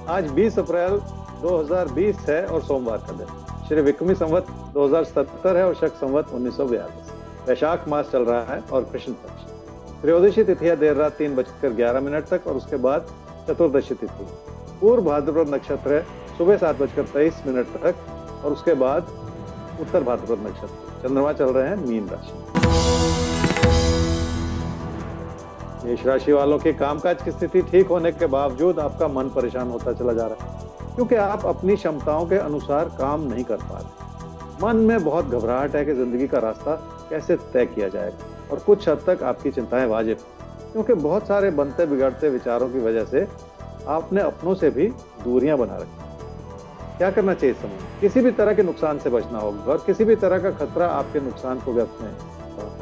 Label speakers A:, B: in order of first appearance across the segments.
A: आज 20 अप्रैल 2020 है और सोमवार का दिन। श्री विक्रमी संवत 2070 है और शक संवत 1942। वैशाख मास चल रहा है और कृष्ण पक्ष। त्रयोदशी तिथि है देर रात 3:11 तक और उसके बाद चतुर्दशी तिथि। पूर्व भाद्रपद नक्षत्र है सुबह 7:23 तक और उसके बाद उत्तर भाद्रपद नक्षत्र। चंद्रमा चल रहे हैं मीन राशि। मेष राशि वालों के कामकाज की स्थिति ठीक होने के बावजूद आपका मन परेशान होता चला जा रहा है क्योंकि आप अपनी क्षमताओं के अनुसार काम नहीं कर पा रहे। मन में बहुत घबराहट है कि जिंदगी का रास्ता कैसे तय किया जाएगा और कुछ हद तक आपकी चिंताएं वाजिब क्योंकि बहुत सारे बनते बिगड़ते विचारों की वजह से आपने अपनों से भी दूरियां बना रखी। क्या करना चाहिए इस समय? किसी भी तरह के नुकसान से बचना होगा और किसी भी तरह का खतरा आपके नुकसान को व्यक्त में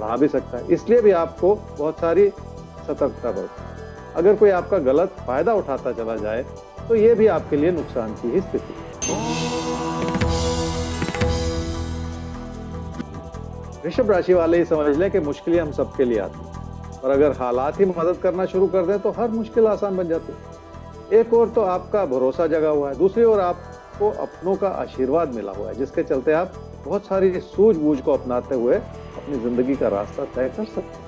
A: बढ़ा भी सकता है, इसलिए भी आपको बहुत सारी सतर्कता बरतनी है। अगर कोई आपका गलत फायदा उठाता चला जाए तो ये भी आपके लिए नुकसान की ही स्थिति है। वृषभ राशि वाले ही समझ लें कि मुश्किलें हम सबके लिए आती हैं और अगर हालात ही मदद करना शुरू कर दें तो हर मुश्किल आसान बन जाती है। एक ओर तो आपका भरोसा जगा हुआ है, दूसरी ओर आपको अपनों का आशीर्वाद मिला हुआ है जिसके चलते आप बहुत सारी सूझबूझ को अपनाते हुए अपनी जिंदगी का रास्ता तय कर सकते हैं।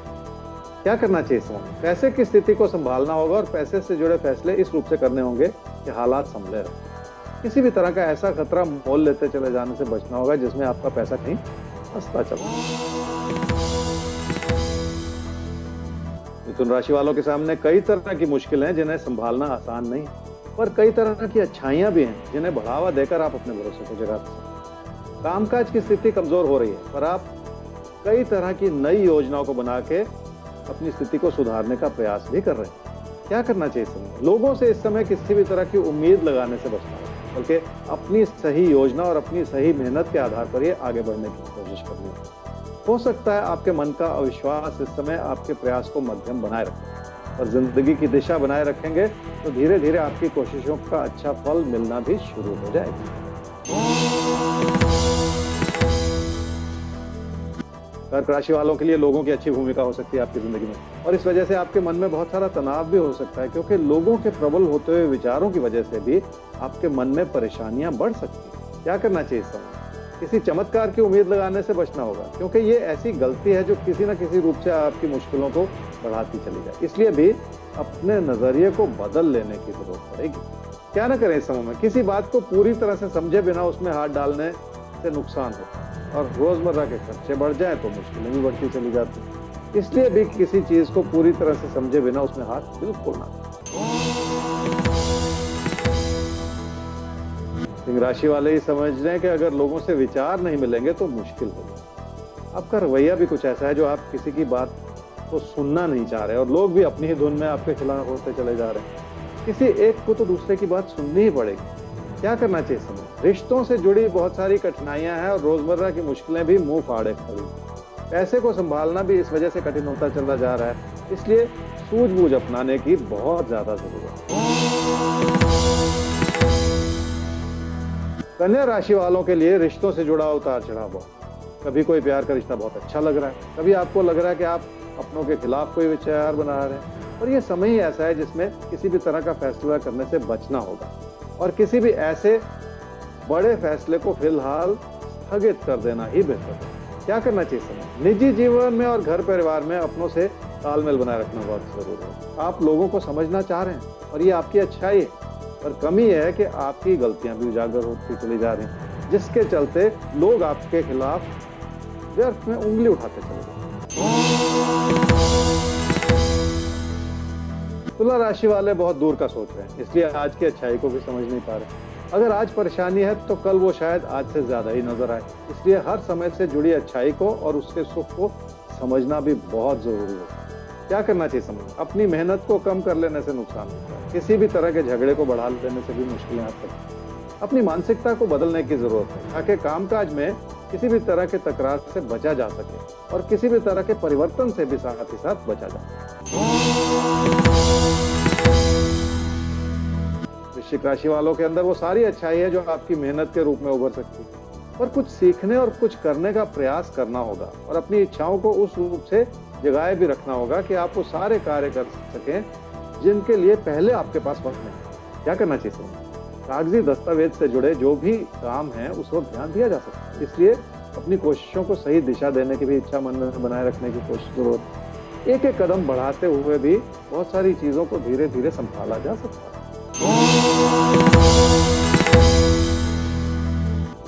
A: क्या करना चाहिए इस समय? पैसे की स्थिति को संभालना होगा और पैसे से जुड़े फैसले इस रूप से करने होंगे कि हालात संभले रहे। किसी भी तरह का ऐसा खतरा मोल लेते चले जाने से बचना होगा जिसमें आपका पैसा कहीं फंसता चला। मिथुन राशि वालों के सामने कई तरह की मुश्किलें हैं जिन्हें संभालना आसान नहीं है, पर कई तरह की अच्छाइयां भी हैं जिन्हें बढ़ावा देकर आप अपने भरोसे को जगा सकते हैं। कामकाज की स्थिति कमजोर हो रही है पर आप कई तरह की नई योजनाओं को बना के अपनी स्थिति को सुधारने का प्रयास भी कर रहे हैं। क्या करना चाहिए इस समय? लोगों से इस समय किसी भी तरह की उम्मीद लगाने से बचना है, बल्कि अपनी सही योजना और अपनी सही मेहनत के आधार पर ही आगे बढ़ने की कोशिश करनी है। हो सकता है आपके मन का अविश्वास इस समय आपके प्रयास को मध्यम बनाए रखे और जिंदगी की दिशा बनाए रखेंगे तो धीरे धीरे आपकी कोशिशों का अच्छा फल मिलना भी शुरू हो जाएगा। कर्क राशि वालों के लिए लोगों की अच्छी भूमिका हो सकती है आपकी जिंदगी में और इस वजह से आपके मन में बहुत सारा तनाव भी हो सकता है क्योंकि लोगों के प्रबल होते हुए विचारों की वजह से भी आपके मन में परेशानियां बढ़ सकती हैं। क्या करना चाहिए इस समय? किसी चमत्कार की उम्मीद लगाने से बचना होगा क्योंकि ये ऐसी गलती है जो किसी न किसी रूप से आपकी मुश्किलों को बढ़ाती चली जाए, इसलिए भी अपने नजरिए को बदल लेने की जरूरत पड़ेगी। क्या न करें इस समय में? किसी बात को पूरी तरह से समझे बिना उसमें हाथ डालने से नुकसान होता है और रोजमर्रा के खर्चे बढ़ जाए तो मुश्किलें भी बढ़ती चली जाती हैं, इसलिए भी किसी चीज को पूरी तरह से समझे बिना उसमें हाथ बिल्कुल ना दें। सिंह राशि वाले ही समझ रहे हैं कि अगर लोगों से विचार नहीं मिलेंगे तो मुश्किल होगी। आपका रवैया भी कुछ ऐसा है जो आप किसी की बात को सुनना नहीं चाह रहे और लोग भी अपनी ही धुन में आपके खिलाफ होते चले जा रहे हैं। किसी एक को तो दूसरे की बात सुननी ही पड़ेगी। क्या करना चाहिए समय? रिश्तों से जुड़ी बहुत सारी कठिनाइयां हैं और रोजमर्रा की मुश्किलें भी मुंह फाड़े खड़ी। पैसे को संभालना भी इस वजह से कठिन होता चला जा रहा है, इसलिए सूझबूझ अपनाने की बहुत ज्यादा जरूरत है। कन्या राशि वालों के लिए रिश्तों से जुड़ा उतार चढ़ाव बहुत। कभी कोई प्यार का रिश्ता बहुत अच्छा लग रहा है, कभी आपको लग रहा है कि आप अपनों के खिलाफ कोई विचार बना रहे हैं और ये समय ही ऐसा है जिसमें किसी भी तरह का फैसला करने से बचना होगा और किसी भी ऐसे बड़े फैसले को फिलहाल स्थगित कर देना ही बेहतर है। क्या करना चाहिए समय? निजी जीवन में और घर परिवार में अपनों से तालमेल बनाए रखना बहुत जरूरी है। आप लोगों को समझना चाह रहे हैं और ये आपकी अच्छाई है, पर कमी यह है कि आपकी गलतियां भी उजागर होती चली जा रही हैं जिसके चलते लोग आपके खिलाफ व्यर्थ में उंगली उठाते चले जा रहे हैं। तुला राशि वाले बहुत दूर का सोच रहे हैं, इसलिए आज की अच्छाई को भी समझ नहीं पा रहे। अगर आज परेशानी है तो कल वो शायद आज से ज्यादा ही नजर आए, इसलिए हर समय से जुड़ी अच्छाई को और उसके सुख को समझना भी बहुत जरूरी है। क्या करना चाहिए समय? अपनी मेहनत को कम कर लेने से नुकसान होता है, किसी भी तरह के झगड़े को बढ़ा लेने से भी मुश्किलें आ सकती हैं। अपनी मानसिकता को बदलने की जरूरत है ताकि कामकाज में किसी भी तरह के तकरार से बचा जा सके और किसी भी तरह के परिवर्तन से भी साथ ही साथ बचा जा सके। वृश्चिक राशि वालों के अंदर वो सारी अच्छाई है जो आपकी मेहनत के रूप में उभर सकती है, पर कुछ सीखने और कुछ करने का प्रयास करना होगा और अपनी इच्छाओं को उस रूप से जगाए भी रखना होगा कि आप वो सारे कार्य कर सकें जिनके लिए पहले आपके पास वक्त नहीं। क्या करना चाहिए समझ? कागजी दस्तावेज से जुड़े जो भी काम है उस वक्त ध्यान दिया जा सकता है, इसलिए अपनी कोशिशों को सही दिशा देने की भी इच्छा मन में बनाए रखने की कोशिश जरूरत है। एक एक कदम बढ़ाते हुए भी बहुत सारी चीजों को धीरे धीरे संभाला जा सकता है।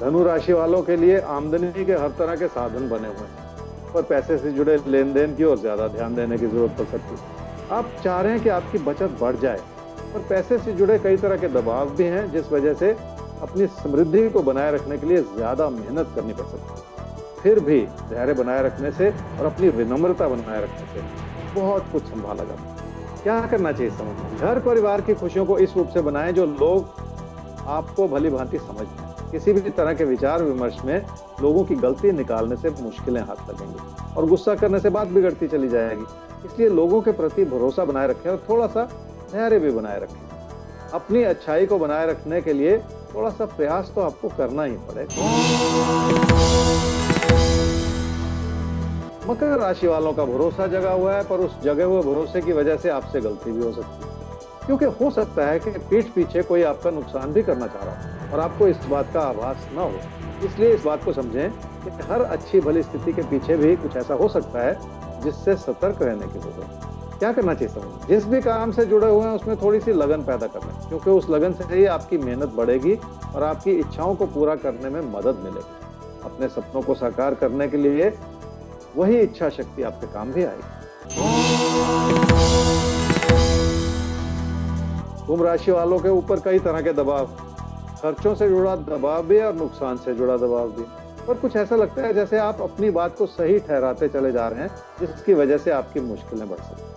A: धनु राशि वालों के लिए आमदनी के हर तरह के साधन बने हुए हैं, पर पैसे से जुड़े लेन देन की ओर ज्यादा ध्यान देने की जरूरत पड़ सकती है। आप चाह रहे हैं कि आपकी बचत बढ़ जाए, पर पैसे से जुड़े कई तरह के दबाव भी हैं, जिस वजह से अपनी समृद्धि को बनाए रखने के लिए ज्यादा मेहनत करनी पड़ सकती है। फिर भी धैर्य बनाए रखने से और अपनी विनम्रता बनाए रखने से बहुत कुछ संभाला जाता है। क्या करना चाहिए समझ? घर परिवार की खुशियों को इस रूप से बनाएं जो लोग आपको भली भांति समझ पाएं। किसी भी तरह के विचार विमर्श में लोगों की गलती निकालने से मुश्किलें हाथ लगेंगी और गुस्सा करने से बात बिगड़ती चली जाएगी। इसलिए लोगों के प्रति भरोसा बनाए रखें और थोड़ा सा धैर्य भी बनाए रखें। अपनी अच्छाई को बनाए रखने के लिए थोड़ा सा प्रयास तो आपको करना ही पड़ेगा। मकर राशि वालों का भरोसा जगा हुआ है, पर उस जगे हुए भरोसे की वजह से आपसे गलती भी हो सकती है, क्योंकि हो सकता है कि पीठ पीछे कोई आपका नुकसान भी करना चाह रहा हो और आपको इस बात का आभास न हो। इसलिए इस बात को समझें कि हर अच्छी भली स्थिति के पीछे भी कुछ ऐसा हो सकता है जिससे सतर्क रहने की जरूरत है। क्या करना चाहिए समझ? जिस भी काम से जुड़े हुए हैं उसमें थोड़ी सी लगन पैदा करना, क्योंकि उस लगन से ही आपकी मेहनत बढ़ेगी और आपकी इच्छाओं को पूरा करने में मदद मिलेगी। अपने सपनों को साकार करने के लिए वही इच्छा शक्ति आपके काम भी आएगी। कुंभ राशि वालों के ऊपर कई तरह के दबाव, खर्चों से जुड़ा दबाव भी और नुकसान से जुड़ा दबाव भी, पर कुछ ऐसा लगता है जैसे आप अपनी बात को सही ठहराते चले जा रहे हैं, जिसकी वजह से आपकी मुश्किलें बढ़ सकती हैं।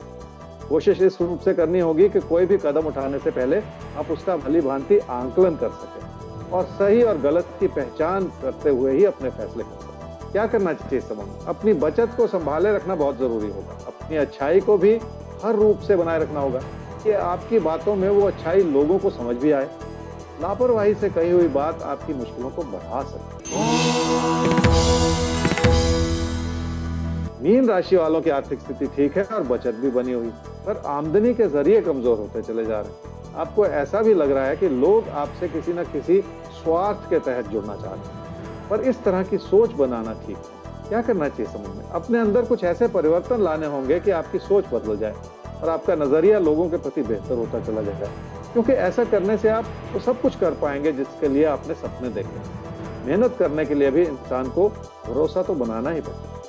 A: कोशिश इस रूप से करनी होगी कि कोई भी कदम उठाने से पहले आप उसका भली भांति आंकलन कर सकें और सही और गलत की पहचान करते हुए ही अपने फैसले कर सकें। क्या करना चाहिए समझ? अपनी बचत को संभाले रखना बहुत जरूरी होगा। अपनी अच्छाई को भी हर रूप से बनाए रखना होगा कि आपकी बातों में वो अच्छाई लोगों को समझ भी आए। लापरवाही से कही हुई बात आपकी मुश्किलों को बढ़ा सकती है। मीन राशि वालों की आर्थिक स्थिति ठीक है और बचत भी बनी हुई, पर आमदनी के जरिए कमजोर होते चले जा रहे हैं। आपको ऐसा भी लग रहा है कि लोग आपसे किसी न किसी स्वार्थ के तहत जुड़ना चाहते हैं, पर इस तरह की सोच बनाना ठीक है। क्या करना चाहिए समझ में? अपने अंदर कुछ ऐसे परिवर्तन लाने होंगे कि आपकी सोच बदल जाए और आपका नजरिया लोगों के प्रति बेहतर होता चला जाएगा, क्योंकि ऐसा करने से आप वो सब कुछ कर पाएंगे जिसके लिए आपने सपने देखे। मेहनत करने के लिए भी इंसान को भरोसा तो बनाना ही पड़ेगा।